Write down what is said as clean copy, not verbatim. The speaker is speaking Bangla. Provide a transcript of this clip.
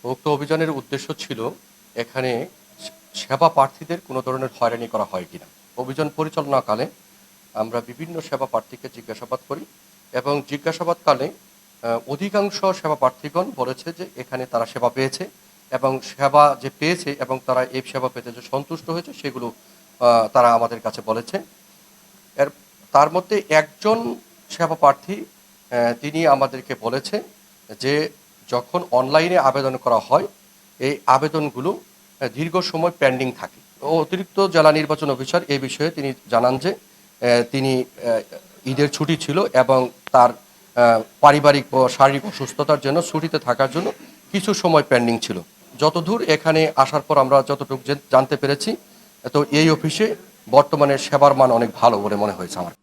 উক্ত অভিযানের উদ্দেশ্য ছিল এখানে সেবা প্রার্থীদের কোনো ধরনের হয়রানি করা হয় কিনা। অভিযান পরিচালনাকালে আমরা বিভিন্ন সেবা প্রার্থীকে জিজ্ঞাসাবাদ করি এবং জিজ্ঞাসাবাদকালে অধিকাংশ সেবা প্রার্থীগণ বলেছে যে এখানে তারা সেবা পেয়েছে এবং সেবা যে পেয়েছে এবং তারা এই সেবা পেতে যে সন্তুষ্ট হয়েছে সেগুলো তারা আমাদের কাছে বলেছে। এর তার মধ্যে একজন সেবা প্রার্থী তিনি আমাদেরকে বলেছে যে যখন অনলাইনে আবেদন করা হয় এই আবেদনগুলো দীর্ঘ সময় পেন্ডিং থাকে। অতিরিক্ত জেলা নির্বাচন অফিসার এই বিষয়ে তিনি জানান যে তিনি ঈদের ছুটি ছিল এবং তার পারিবারিক ও শারীরিক অসুস্থতার জন্য ছুটিতে থাকার জন্য কিছু সময় পেন্ডিং ছিল। যতদূর এখানে আসার পর আমরা যতটুকু জানতে পেরেছি তো এই অফিসে বর্তমানে সেবার মান অনেক ভালো বলে মনে হয়েছে আমার।